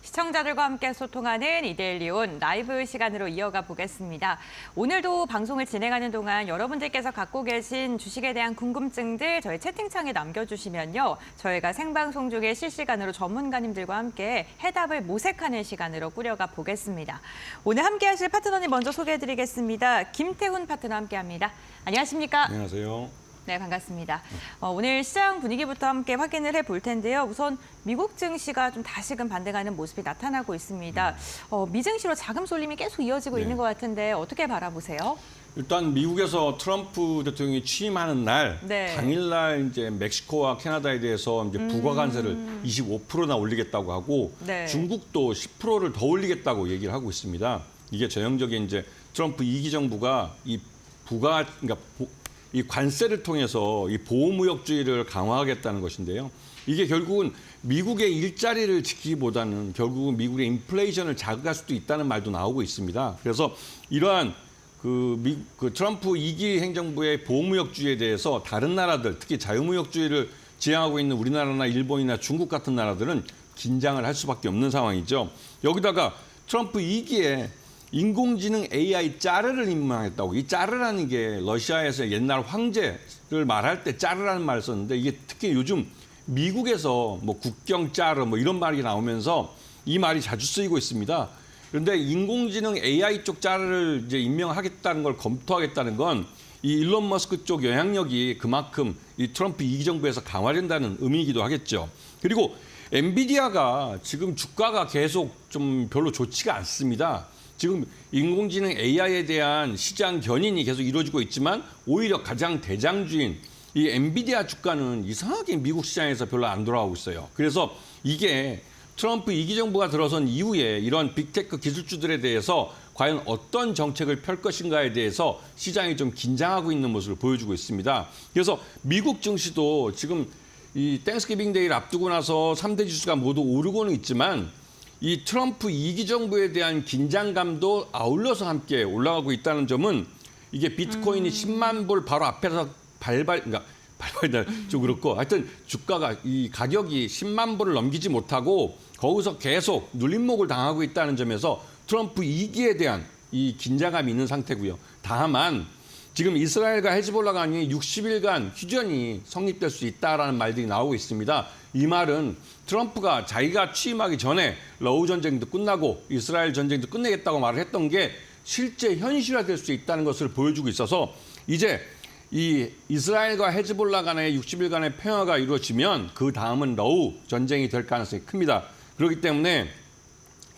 시청자들과 함께 소통하는 이데일리온 라이브 시간으로 이어가 보겠습니다. 오늘도 방송을 진행하는 동안 여러분들께서 갖고 계신 주식에 대한 궁금증들 저희 채팅창에 남겨주시면요. 저희가 생방송 중에 실시간으로 전문가님들과 함께 해답을 모색하는 시간으로 꾸려가 보겠습니다. 오늘 함께 하실 파트너님 먼저 소개해드리겠습니다. 김태훈 파트너 함께합니다. 안녕하십니까? 안녕하세요. 네, 반갑습니다. 오늘 시장 분위기부터 함께 확인을 해볼 텐데요. 우선 미국 증시가 좀 다시금 반등하는 모습이 나타나고 있습니다. 미증시로 자금 쏠림이 계속 이어지고 있는 것 같은데 어떻게 바라보세요? 일단 미국에서 트럼프 대통령이 취임하는 날 당일날 이제 멕시코와 캐나다에 대해서 이제 부가 관세를 25%나 올리겠다고 하고 중국도 10%를 더 올리겠다고 얘기를 하고 있습니다. 이게 전형적인 이제 트럼프 2기 정부가 이 이 관세를 통해서 이 보호무역주의를 강화하겠다는 것인데요. 이게 결국은 미국의 일자리를 지키기보다는 결국은 미국의 인플레이션을 자극할 수도 있다는 말도 나오고 있습니다. 그래서 이러한 그 트럼프 2기 행정부의 보호무역주의에 대해서 다른 나라들, 특히 자유무역주의를 지향하고 있는 우리나라나 일본이나 중국 같은 나라들은 긴장을 할 수밖에 없는 상황이죠. 여기다가 트럼프 2기에 인공지능 AI 짜르를 임명했다고. 이 짜르라는 게 러시아에서 옛날 황제를 말할 때 짜르라는 말을 썼는데 이게 특히 요즘 미국에서 뭐 국경 짜르 뭐 이런 말이 나오면서 이 말이 자주 쓰이고 있습니다. 그런데 인공지능 AI 쪽 짜르를 이제 임명하겠다는 걸 검토하겠다는 건 이 일론 머스크 쪽 영향력이 그만큼 이 트럼프 2기 정부에서 강화된다는 의미이기도 하겠죠. 그리고 엔비디아가 지금 주가가 계속 좀 별로 좋지가 않습니다. 지금 인공지능 AI에 대한 시장 견인이 계속 이루어지고 있지만 오히려 가장 대장주인 이 엔비디아 주가는 이상하게 미국 시장에서 별로 안 돌아가고 있어요. 그래서 이게 트럼프 2기 정부가 들어선 이후에 이런 빅테크 기술주들에 대해서 과연 어떤 정책을 펼 것인가에 대해서 시장이 좀 긴장하고 있는 모습을 보여주고 있습니다. 그래서 미국 증시도 지금 이 땡스기빙 데이를 앞두고 나서 3대 지수가 모두 오르고는 있지만 이 트럼프 2기 정부에 대한 긴장감도 아울러서 함께 올라가고 있다는 점은 이게 비트코인이 10만 불 바로 앞에서 발발이 좀 그렇고 하여튼 주가가 이 가격이 10만 불을 넘기지 못하고 거기서 계속 눌림목을 당하고 있다는 점에서 트럼프 2기에 대한 이 긴장감이 있는 상태고요. 다만 지금 이스라엘과 헤즈볼라 간이 60일간 휴전이 성립될 수 있다라는 말들이 나오고 있습니다. 이 말은 트럼프가 자기가 취임하기 전에 러우 전쟁도 끝나고 이스라엘 전쟁도 끝내겠다고 말을 했던 게 실제 현실화될 수 있다는 것을 보여주고 있어서 이제 이 이스라엘과 헤즈볼라 간의 60일간의 평화가 이루어지면 그 다음은 러우 전쟁이 될 가능성이 큽니다. 그렇기 때문에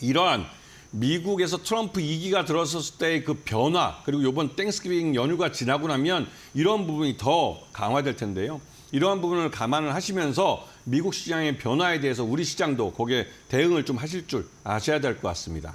이러한 미국에서 트럼프 2기가 들어섰을 때의 그 변화 그리고 이번 땡스기빙 연휴가 지나고 나면 이런 부분이 더 강화될 텐데요. 이러한 부분을 감안을 하시면서 미국 시장의 변화에 대해서 우리 시장도 거기에 대응을 좀 하실 줄 아셔야 될 것 같습니다.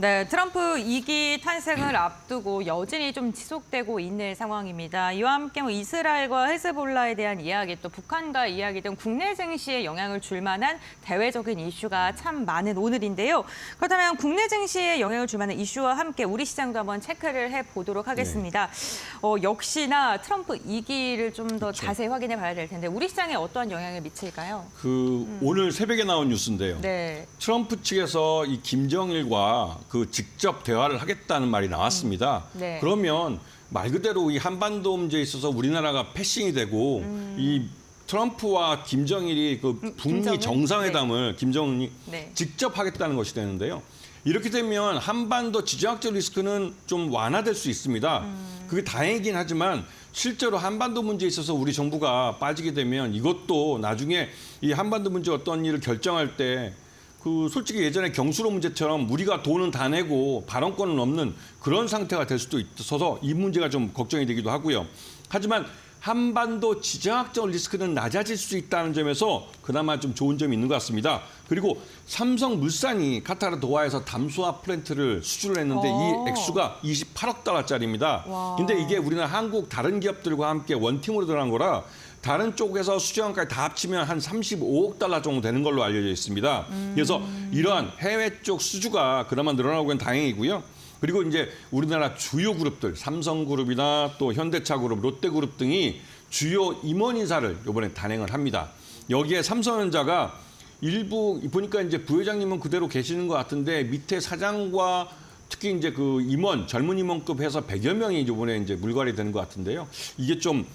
네, 트럼프 2기 탄생을 앞두고 여진이 좀 지속되고 있는 상황입니다. 이와 함께 이스라엘과 헤즈볼라에 대한 이야기, 또 북한과 이야기 등 국내 증시에 영향을 줄 만한 대외적인 이슈가 참 많은 오늘인데요. 그렇다면 국내 증시에 영향을 줄 만한 이슈와 함께 우리 시장도 한번 체크를 해보도록 하겠습니다. 역시나 트럼프 2기를 좀 더 자세히 확인해 봐야 될 텐데 우리 시장에 어떠한 영향을 미칠까요? 오늘 새벽에 나온 뉴스인데요. 트럼프 측에서 이 김정일과 직접 대화를 하겠다는 말이 나왔습니다. 그러면 말 그대로 이 한반도 문제에 있어서 우리나라가 패싱이 되고 이 트럼프와 김정일이 북미 정상회담을 김정은이 직접 하겠다는 것이 되는데요. 이렇게 되면 한반도 지정학적 리스크는 좀 완화될 수 있습니다. 그게 다행이긴 하지만 실제로 한반도 문제에 있어서 우리 정부가 빠지게 되면 이것도 나중에 이 한반도 문제 어떤 일을 결정할 때 솔직히 예전에 경수로 문제처럼 우리가 돈은 다 내고 발언권은 없는 그런 상태가 될 수도 있어서 이 문제가 좀 걱정이 되기도 하고요. 하지만 한반도 지정학적 리스크는 낮아질 수 있다는 점에서 그나마 좀 좋은 점이 있는 것 같습니다. 그리고 삼성물산이 카타르 도하에서 담수화 플랜트를 수주를 했는데 이 액수가 28억 달러짜리입니다. 근데 이게 우리나라 한국 다른 기업들과 함께 원팀으로 들어간 거라 다른 쪽에서 수주안까지 다 합치면 한 35억 달러 정도 되는 걸로 알려져 있습니다. 그래서 이러한 해외 쪽 수주가 그나마 늘어나고 있는 다행이고요. 그리고 이제 우리나라 주요 그룹들, 삼성그룹이나 또 현대차그룹, 롯데그룹 등이 주요 임원 인사를 이번에 단행을 합니다. 여기에 삼성전자가 일부 보니까 이제 부회장님은 그대로 계시는 것 같은데 밑에 사장과 특히 이제 그 임원, 젊은 임원급 해서 100여 명이 이번에 이제 물갈이 되는 것 같은데요. 이게 좀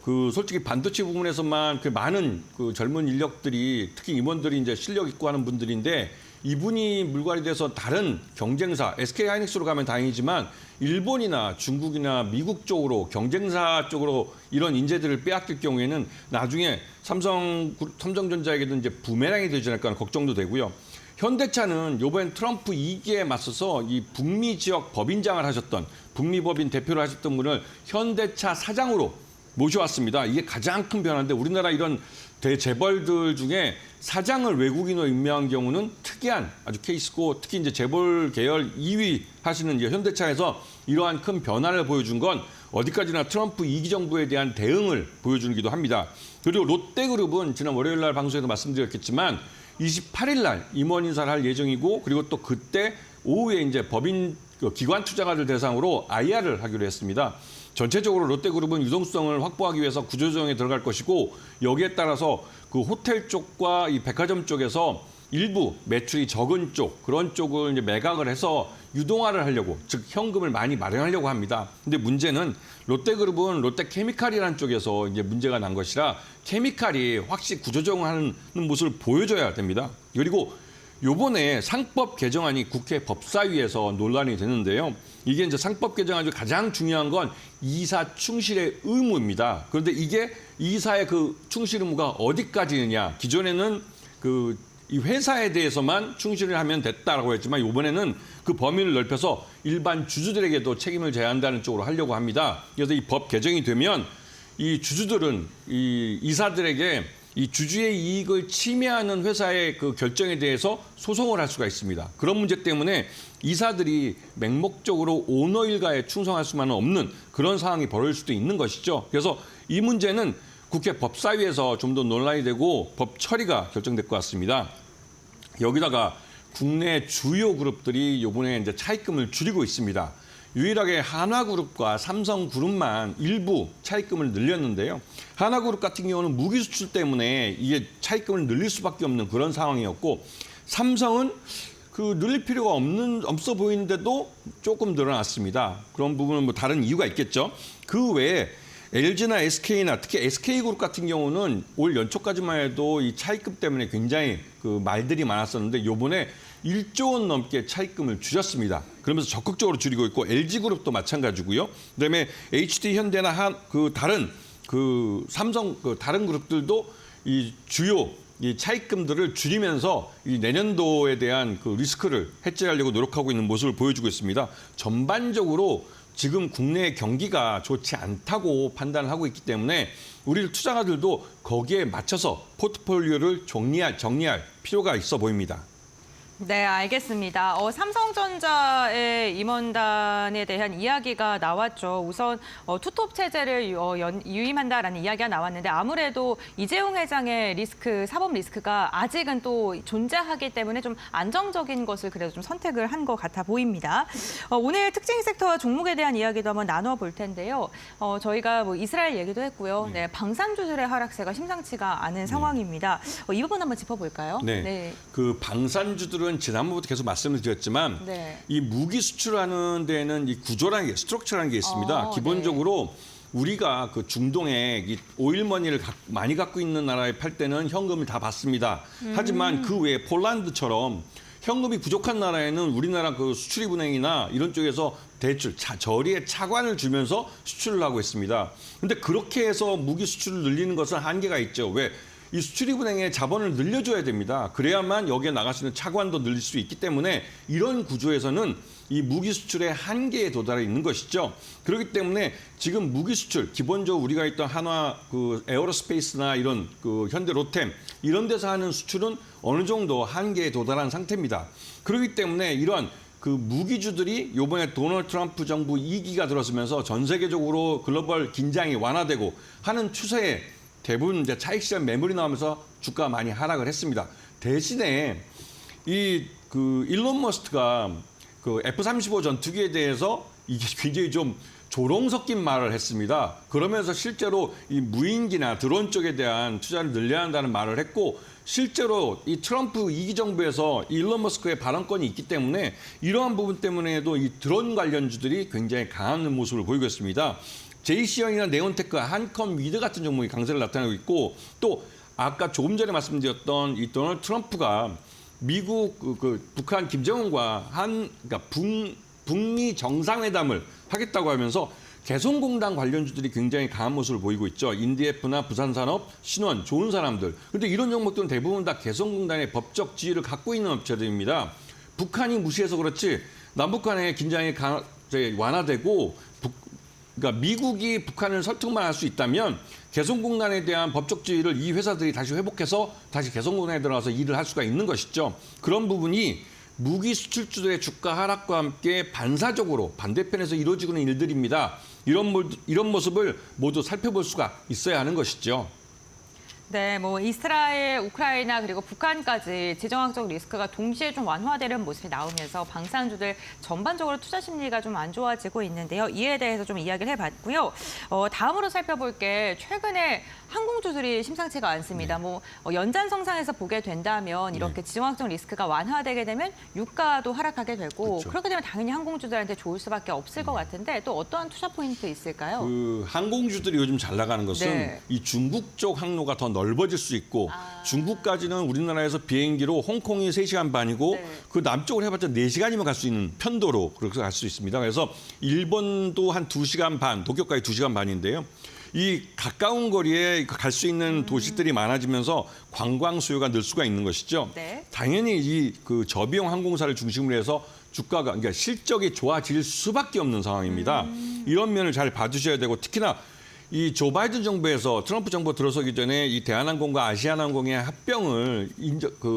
그 솔직히 반도체 부분에서만 그 많은 그 젊은 인력들이 특히 임원들이 이제 실력 있고 하는 분들인데 이분이 물갈이 돼서 다른 경쟁사, SK하이닉스로 가면 다행이지만 일본이나 중국이나 미국 쪽으로 경쟁사 쪽으로 이런 인재들을 빼앗길 경우에는 나중에 삼성전자에게도 이제 부메랑이 되지 않을까 하는 걱정도 되고요. 현대차는 이번 트럼프 2기에 맞서서 이 북미 지역 법인장을 하셨던 북미 법인 대표를 하셨던 분을 현대차 사장으로 모셔왔습니다. 이게 가장 큰 변화인데 우리나라 이런 대재벌들 중에 사장을 외국인으로 임명한 경우는 특이한 아주 케이스고 특히 이제 재벌 계열 2위 하시는 이제 현대차에서 이러한 큰 변화를 보여준 건 어디까지나 트럼프 2기 정부에 대한 대응을 보여주기도 합니다. 그리고 롯데그룹은 지난 월요일 날 방송에서 말씀드렸겠지만 28일 날 임원 인사를 할 예정이고 그리고 또 그때 오후에 이제 법인 기관 투자가들 대상으로 IR을 하기로 했습니다. 전체적으로 롯데그룹은 유동성을 확보하기 위해서 구조조정에 들어갈 것이고 여기에 따라서 그 호텔 쪽과 이 백화점 쪽에서 일부 매출이 적은 쪽 그런 쪽을 이제 매각을 해서 유동화를 하려고 즉 현금을 많이 마련하려고 합니다. 근데 문제는 롯데그룹은 롯데케미칼이라는 쪽에서 이제 문제가 난 것이라 케미칼이 확실히 구조조정하는 모습을 보여줘야 됩니다. 그리고 요번에 상법 개정안이 국회 법사위에서 논란이 되는데요. 이게 이제 상법 개정안 중 가장 중요한 건 이사 충실의 의무입니다. 그런데 이게 이사의 그 충실 의무가 어디까지느냐. 기존에는 이 회사에 대해서만 충실을 하면 됐다라고 했지만 이번에는 그 범위를 넓혀서 일반 주주들에게도 책임을 져야 한다는 쪽으로 하려고 합니다. 그래서 이 법 개정이 되면 이 주주들은 이 이사들에게 이 주주의 이익을 침해하는 회사의 그 결정에 대해서 소송을 할 수가 있습니다. 그런 문제 때문에 이사들이 맹목적으로 오너 일가에 충성할 수만은 없는 그런 상황이 벌어질 수도 있는 것이죠. 그래서 이 문제는 국회 법사위에서 좀 더 논란이 되고 법 처리가 결정될 것 같습니다. 여기다가 국내 주요 그룹들이 이번에 이제 차입금을 줄이고 있습니다. 유일하게 한화그룹과 삼성그룹만 일부 차입금을 늘렸는데요. 한화그룹 같은 경우는 무기 수출 때문에 이게 차입금을 늘릴 수밖에 없는 그런 상황이었고 삼성은 늘릴 필요가 없어 보이는데도 조금 늘어났습니다. 그런 부분은 뭐 다른 이유가 있겠죠. 그 외에 LG나 SK나 특히 SK그룹 같은 경우는 올 연초까지만 해도 이 차입금 때문에 굉장히 그 말들이 많았었는데 요번에 1조 원 넘게 차입금을 줄였습니다. 그러면서 적극적으로 줄이고 있고 LG그룹도 마찬가지고요. 그다음에 HD 현대나 다른 삼성 다른 그룹들도 이 주요 이 차입금들을 줄이면서 이 내년도에 대한 그 리스크를 해지하려고 노력하고 있는 모습을 보여주고 있습니다. 전반적으로 지금 국내 경기가 좋지 않다고 판단을 하고 있기 때문에 우리 투자가들도 거기에 맞춰서 포트폴리오를 정리할 필요가 있어 보입니다. 네, 알겠습니다. 삼성전자의 임원단에 대한 이야기가 나왔죠. 우선 투톱 체제를 유임한다라는 이야기가 나왔는데 아무래도 이재용 회장의 사법 리스크가 아직은 또 존재하기 때문에 좀 안정적인 것을 그래도 좀 선택을 한 것 같아 보입니다. 오늘 특징 섹터와 종목에 대한 이야기도 한번 나눠볼 텐데요. 저희가 뭐 이스라엘 얘기도 했고요. 네, 방산주들의 하락세가 심상치가 않은 상황입니다. 이 부분 한번 짚어볼까요? 네. 그 방산주들은 지난번부터 계속 말씀을 드렸지만 이 무기 수출하는 데는 이 구조라는 게 스트럭처라는 게 있습니다. 기본적으로 우리가 그 중동에 이 오일머니를 많이 갖고 있는 나라에 팔 때는 현금을 다 받습니다. 하지만 그 외에 폴란드처럼 현금이 부족한 나라에는 우리나라 그 수출입은행이나 이런 쪽에서 대출, 저리에 차관을 주면서 수출을 하고 있습니다. 그런데 그렇게 해서 무기 수출을 늘리는 것은 한계가 있죠. 왜? 이 수출입은행의 자본을 늘려줘야 됩니다. 그래야만 여기에 나갈 수 있는 차관도 늘릴 수 있기 때문에 이런 구조에서는 이 무기 수출의 한계에 도달해 있는 것이죠. 그렇기 때문에 지금 무기 수출, 기본적으로 우리가 있던 한화, 에어로스페이스나 이런 현대 로템 이런 데서 하는 수출은 어느 정도 한계에 도달한 상태입니다. 그렇기 때문에 이런 무기주들이 이번에 도널드 트럼프 정부 2기가 들어서면서 전 세계적으로 글로벌 긴장이 완화되고 하는 추세에 대부분 이제 차익 시장 매물이 나오면서 주가가 많이 하락을 했습니다. 대신에 일론 머스크가 F-35 전투기에 대해서 이게 굉장히 좀 조롱 섞인 말을 했습니다. 그러면서 실제로 이 무인기나 드론 쪽에 대한 투자를 늘려야 한다는 말을 했고 실제로 이 트럼프 2기 정부에서 일론 머스크의 발언권이 있기 때문에 이러한 부분 때문에도 이 드론 관련주들이 굉장히 강한 모습을 보이고 있습니다. JC형이나 네온테크, 한컴, 위드 같은 종목이 강세를 나타내고 있고 또 아까 조금 전에 말씀드렸던 이 도널드 트럼프가 미국 북한 김정은과 그러니까 북미 정상회담을 하겠다고 하면서 개성공단 관련주들이 굉장히 강한 모습을 보이고 있죠. 인디에프나 부산산업, 신원, 좋은 사람들. 그런데 이런 종목들은 대부분 다 개성공단의 법적 지위를 갖고 있는 업체들입니다. 북한이 무시해서 그렇지 남북 간의 긴장이 완화되고 그러니까 미국이 북한을 설득만 할 수 있다면 개성공단에 대한 법적 지위를 이 회사들이 다시 회복해서 다시 개성공단에 들어가서 일을 할 수가 있는 것이죠. 그런 부분이 무기 수출주들의 주가 하락과 함께 반사적으로 반대편에서 이루어지고 있는 일들입니다. 이런 모습을 모두 살펴볼 수가 있어야 하는 것이죠. 네, 뭐 이스라엘, 우크라이나 그리고 북한까지 지정학적 리스크가 동시에 좀 완화되는 모습이 나오면서 방산주들 전반적으로 투자 심리가 좀 안 좋아지고 있는데요. 이에 대해서 좀 이야기를 해봤고요. 다음으로 살펴볼 게 최근에 항공주들이 심상치가 않습니다. 네. 뭐 연장성상에서 보게 된다면 이렇게 지정학적 리스크가 완화되게 되면 유가도 하락하게 되고 그렇죠. 그렇게 되면 당연히 항공주들한테 좋을 수밖에 없을 것 같은데 또 어떠한 투자 포인트 있을까요? 항공주들이 요즘 잘 나가는 것은 네. 이 중국 쪽 항로가 더 넓어질 수 있고 중국까지는 우리나라에서 비행기로 홍콩이 3시간 반이고 네. 그 남쪽으로 해봤자 4시간이면 갈 수 있는 편도로 그렇게 갈 수 있습니다. 그래서 일본도 한 2시간 반, 도쿄까지 2시간 반인데요. 이 가까운 거리에 갈 수 있는 도시들이 많아지면서 관광 수요가 늘 수가 있는 것이죠. 네. 당연히 이 저비용 항공사를 중심으로 해서 주가가 그러니까 실적이 좋아질 수밖에 없는 상황입니다. 이런 면을 잘 봐주셔야 되고 특히나 이 조 바이든 정부에서 트럼프 정부 들어서기 전에 이 대한항공과 아시아나항공의 합병을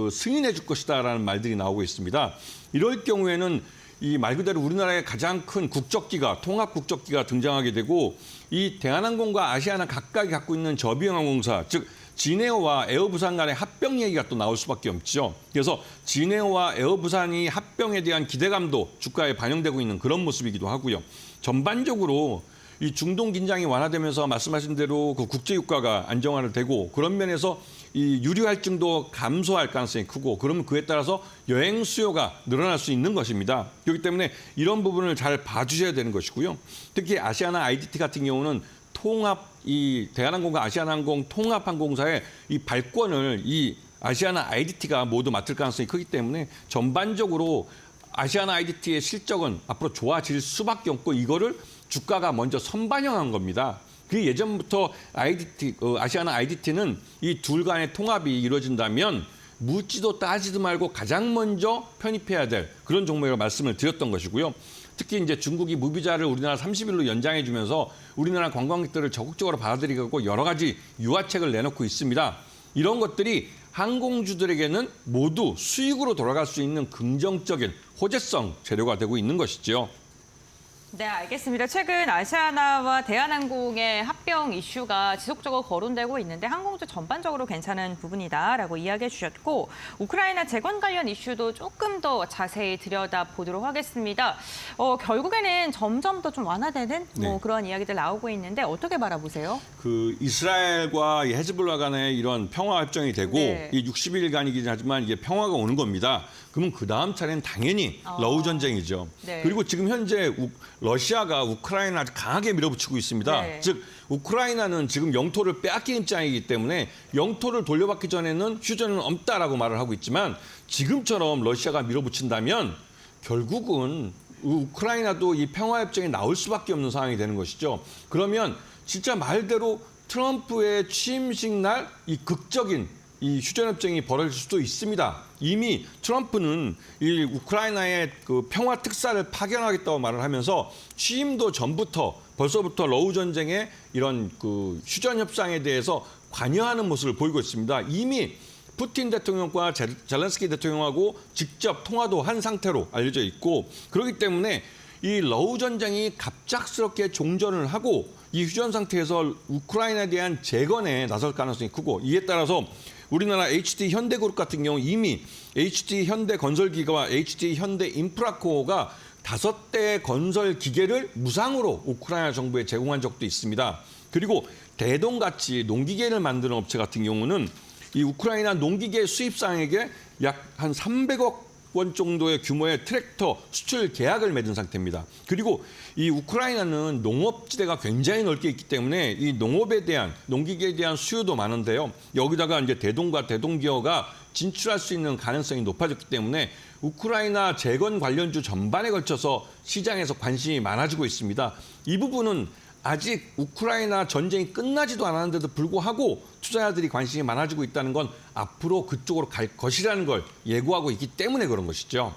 승인해 줄 것이다라는 말들이 나오고 있습니다. 이럴 경우에는 이 말 그대로 우리나라의 가장 큰 국적기가 통합 국적기가 등장하게 되고 이 대한항공과 아시아나 각각이 갖고 있는 저비용 항공사 즉 진에어와 에어부산 간의 합병 얘기가 또 나올 수밖에 없죠. 그래서 진에어와 에어부산이 합병에 대한 기대감도 주가에 반영되고 있는 그런 모습이기도 하고요. 전반적으로 이 중동 긴장이 완화되면서 말씀하신 대로 그 국제 유가가 안정화를 되고 그런 면에서 이 유류 할증도 감소할 가능성이 크고 그러면 그에 따라서 여행 수요가 늘어날 수 있는 것입니다. 그렇기 때문에 이런 부분을 잘 봐주셔야 되는 것이고요. 특히 아시아나 IDT 같은 경우는 이 대한항공과 아시아나항공 통합항공사의 이 발권을 이 아시아나 IDT가 모두 맡을 가능성이 크기 때문에 전반적으로 아시아나 IDT의 실적은 앞으로 좋아질 수밖에 없고 이거를 주가가 먼저 선반영한 겁니다. 그 예전부터 아시아나 IDT는 이 둘 간의 통합이 이루어진다면 묻지도 따지도 말고 가장 먼저 편입해야 될 그런 종목이라고 말씀을 드렸던 것이고요. 특히 이제 중국이 무비자를 우리나라 30일로 연장해 주면서 우리나라 관광객들을 적극적으로 받아들이고 여러 가지 유화책을 내놓고 있습니다. 이런 것들이 항공주들에게는 모두 수익으로 돌아갈 수 있는 긍정적인 호재성 재료가 되고 있는 것이죠. 네, 알겠습니다. 최근 아시아나와 대한항공의 합병 이슈가 지속적으로 거론되고 있는데 항공주 전반적으로 괜찮은 부분이다라고 이야기해 주셨고 우크라이나 재건 관련 이슈도 조금 더 자세히 들여다보도록 하겠습니다. 결국에는 점점 더 좀 완화되는 네. 그런 이야기들 나오고 있는데 어떻게 바라보세요? 이스라엘과 이 헤즈볼라 간의 이런 평화 협정이 되고 네. 이 60일간이긴 하지만 이게 평화가 오는 겁니다. 그러면 그 다음 차례는 당연히 러우 전쟁이죠. 네. 그리고 지금 현재 러시아가 우크라이나를 아주 강하게 밀어붙이고 있습니다. 네. 즉 우크라이나는 지금 영토를 빼앗긴 입장이기 때문에 영토를 돌려받기 전에는 휴전은 없다라고 말을 하고 있지만 지금처럼 러시아가 밀어붙인다면 결국은 우크라이나도 이 평화협정이 나올 수밖에 없는 상황이 되는 것이죠. 그러면 진짜 말대로 트럼프의 취임식 날 이 극적인 이 휴전협정이 벌어질 수도 있습니다. 이미 트럼프는 이 우크라이나의 그 평화 특사를 파견하겠다고 말을 하면서 취임도 전부터 벌써부터 러우 전쟁의 이런 그 휴전 협상에 대해서 관여하는 모습을 보이고 있습니다. 이미 푸틴 대통령과 젤렌스키 대통령하고 직접 통화도 한 상태로 알려져 있고 그렇기 때문에 이 러우 전쟁이 갑작스럽게 종전을 하고 이 휴전 상태에서 우크라이나에 대한 재건에 나설 가능성이 크고 이에 따라서 우리나라 HD 현대그룹 같은 경우 이미 HD 현대건설기가와 HD 현대인프라코어가 5대 건설 기계를 무상으로 우크라이나 정부에 제공한 적도 있습니다. 그리고 대동같이 농기계를 만드는 업체 같은 경우는 이 우크라이나 농기계 수입상에게 약 한 300억 원 정도의 규모의 트랙터 수출 계약을 맺은 상태입니다. 그리고 이 우크라이나는 농업지대가 굉장히 넓게 있기 때문에 이 농업에 대한 농기계에 대한 수요도 많은데요. 여기다가 이제 대동과 대동기어가 진출할 수 있는 가능성이 높아졌기 때문에 우크라이나 재건 관련주 전반에 걸쳐서 시장에서 관심이 많아지고 있습니다. 이 부분은 아직 우크라이나 전쟁이 끝나지도 않았는데도 불구하고 투자자들이 관심이 많아지고 있다는 건 앞으로 그쪽으로 갈 것이라는 걸 예고하고 있기 때문에 그런 것이죠.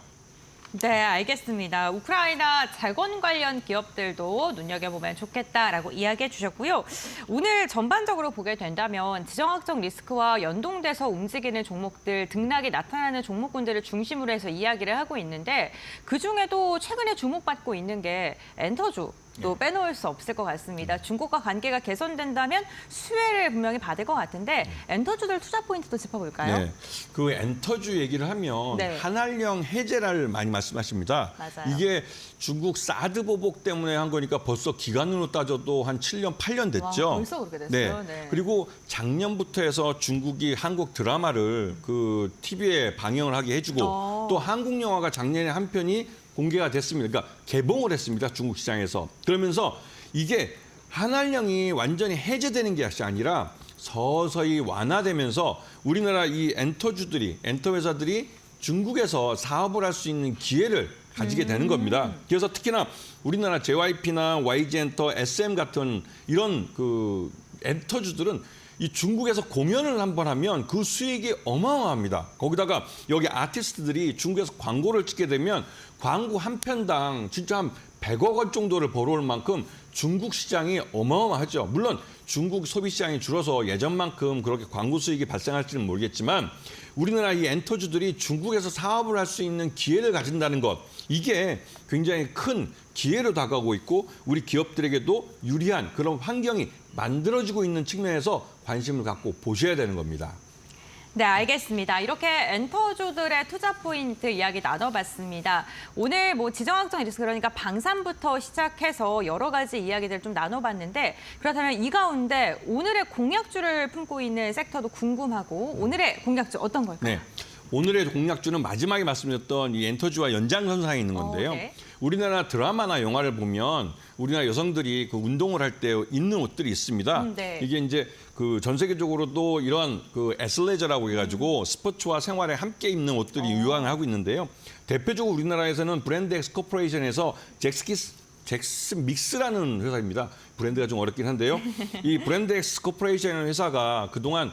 네, 알겠습니다. 우크라이나 재건 관련 기업들도 눈여겨보면 좋겠다라고 이야기해 주셨고요. 오늘 전반적으로 보게 된다면 지정학적 리스크와 연동돼서 움직이는 종목들, 등락이 나타나는 종목군들을 중심으로 해서 이야기를 하고 있는데 그중에도 최근에 주목받고 있는 게 엔터주. 또 빼놓을 수 없을 것 같습니다. 중국과 관계가 개선된다면 수혜를 분명히 받을 것 같은데 엔터주들 투자 포인트도 짚어볼까요? 네, 그 엔터주 얘기를 하면 네. 한알령 해제를 많이 말씀하십니다. 맞아요. 이게 중국 사드 보복 때문에 한 거니까 벌써 기간으로 따져도 한 7년, 8년 됐죠. 와, 벌써 그렇게 됐어요. 네. 그리고 작년부터 해서 중국이 한국 드라마를 그 TV에 방영을 하게 해주고 또 한국 영화가 작년에 한 편이 공개가 됐습니다. 그러니까 개봉을 했습니다. 중국 시장에서. 그러면서 이게 한알령이 완전히 해제되는 게 아니라 서서히 완화되면서 우리나라 이 엔터주들이, 엔터 회사들이 중국에서 사업을 할 수 있는 기회를 가지게 되는 겁니다. 그래서 특히나 우리나라 JYP나 YG엔터, SM 같은 이런 그 엔터주들은 이 중국에서 공연을 한번 하면 그 수익이 어마어마합니다. 거기다가 여기 아티스트들이 중국에서 광고를 찍게 되면 광고 한 편당 진짜 한 100억 원 정도를 벌어올 만큼 중국 시장이 어마어마하죠. 물론 중국 소비 시장이 줄어서 예전만큼 그렇게 광고 수익이 발생할지는 모르겠지만 우리나라 이 엔터주들이 중국에서 사업을 할 수 있는 기회를 가진다는 것, 이게 굉장히 큰 기회로 다가오고 있고 우리 기업들에게도 유리한 그런 환경이 만들어지고 있는 측면에서 관심을 갖고 보셔야 되는 겁니다. 네, 알겠습니다. 이렇게 엔터주들의 투자 포인트 이야기 나눠봤습니다. 오늘 뭐 지정학적 리스크, 그러니까 방산부터 시작해서 여러 가지 이야기들 좀 나눠봤는데 그렇다면 이 가운데 오늘의 공약주를 품고 있는 섹터도 궁금하고 오늘의 공약주 어떤 걸까요? 네. 오늘의 공약주는 마지막에 말씀드렸던 이 엔터주와 연장선상에 있는 건데요. 네. 우리나라 드라마나 영화를 보면 우리나라 여성들이 그 운동을 할 때 입는 옷들이 있습니다. 네. 이게 이제 그 전 세계적으로도 이런 그 애슬레저라고 해가지고 스포츠와 생활에 함께 입는 옷들이 유행을 하고 있는데요. 대표적으로 우리나라에서는 브랜드 엑스 코퍼레이션에서 잭스 믹스라는 회사입니다. 브랜드가 좀 어렵긴 한데요. 이 브랜드 엑스 코퍼레이션 회사가 그동안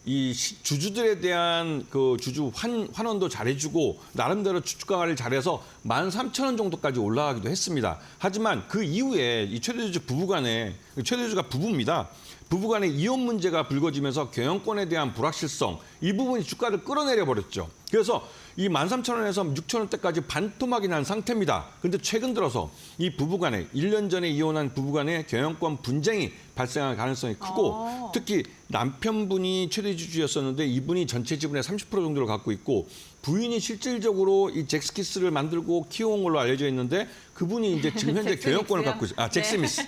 이 주주들에 대한 그 주주 환원도 잘해주고 나름대로 주가 관리를 잘해서 13,000원 정도까지 올라가기도 했습니다. 하지만 그 이후에 이 최대주주 부부간에, 최대주주가 부부입니다. 부부간의 이혼 문제가 불거지면서 경영권에 대한 불확실성, 이 부분이 주가를 끌어내려 버렸죠. 그래서 이 13,000원에서 6,000원대까지 반토막이 난 상태입니다. 그런데 최근 들어서 이 부부간에 1년 전에 이혼한 부부간의 경영권 분쟁이 발생할 가능성이 크고 특히 남편분이 최대주주였었는데 이분이 전체 지분의 30% 정도를 갖고 있고 부인이 실질적으로 이 잭스키스를 만들고 키워온 걸로 알려져 있는데 그분이 이제 지금 현재 경영권을 갖고 있어요. 잭스미스.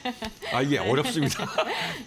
이게 어렵습니다.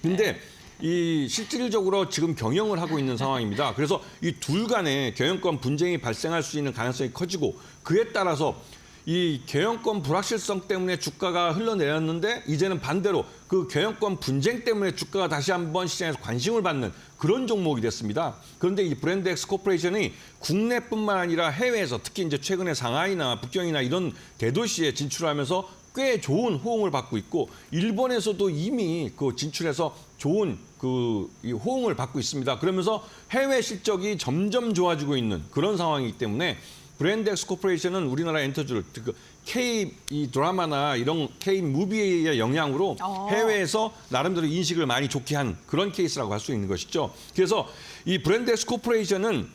근데 이 실질적으로 지금 경영을 하고 있는 상황입니다. 그래서 이 둘 간의 경영권 분쟁이 발생할 수 있는 가능성이 커지고 그에 따라서 이 경영권 불확실성 때문에 주가가 흘러내렸는데 이제는 반대로 그 경영권 분쟁 때문에 주가가 다시 한번 시장에서 관심을 받는 그런 종목이 됐습니다. 그런데 이 브랜드 엑스 코퍼레이션이 국내뿐만 아니라 해외에서 특히 이제 최근에 상하이나 북경이나 이런 대도시에 진출하면서 꽤 좋은 호응을 받고 있고 일본에서도 이미 그 진출해서 좋은 이 호응을 받고 있습니다. 그러면서 해외 실적이 점점 좋아지고 있는 그런 상황이기 때문에 브랜드 엑스 코퍼레이션은 우리나라 엔터주를 K 이 드라마나 이런 K 무비의 영향으로 해외에서 나름대로 인식을 많이 좋게 한 그런 케이스라고 할 수 있는 것이죠. 그래서 이 브랜드 엑스 코퍼레이션은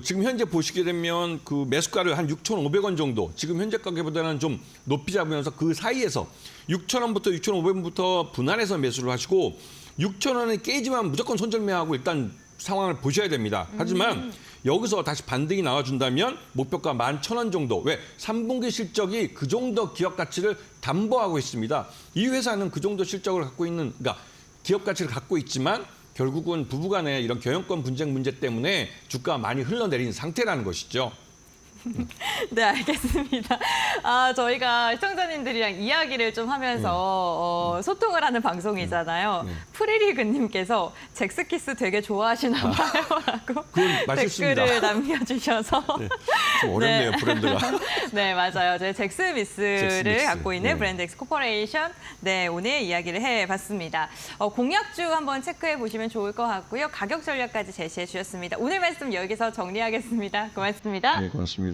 지금 현재 보시게 되면 그 매수가를 한 6,500원 정도, 지금 현재 가격보다는 좀 높이 잡으면서 그 사이에서 6,000원부터 6,500원부터 분할해서 매수를 하시고 6,000원이 깨지만 무조건 손절매하고 일단 상황을 보셔야 됩니다. 하지만 여기서 다시 반등이 나와준다면 목표가 11,000원 정도. 왜? 3분기 실적이 그 정도 기업 가치를 담보하고 있습니다. 이 회사는 그 정도 실적을 갖고 있는, 그러니까 기업 가치를 갖고 있지만 결국은 부부간의 이런 경영권 분쟁 문제 때문에 주가가 많이 흘러내린 상태라는 것이죠. 네, 알겠습니다. 저희가 시청자님들이랑 이야기를 좀 하면서 소통을 하는 방송이잖아요. 프리리그님께서 잭스키스 되게 좋아하시나 봐요. 라고 맛있습니다. 댓글을 남겨주셔서. 네, 좀 어렵네요, 브랜드가. 네, 맞아요. 저희 잭스미스를 갖고 있는 네. 브랜드 엑스 코퍼레이션. 네, 오늘 이야기를 해봤습니다. 공약주 한번 체크해 보시면 좋을 것 같고요. 가격 전략까지 제시해 주셨습니다. 오늘 말씀 여기서 정리하겠습니다. 고맙습니다. 네, 고맙습니다.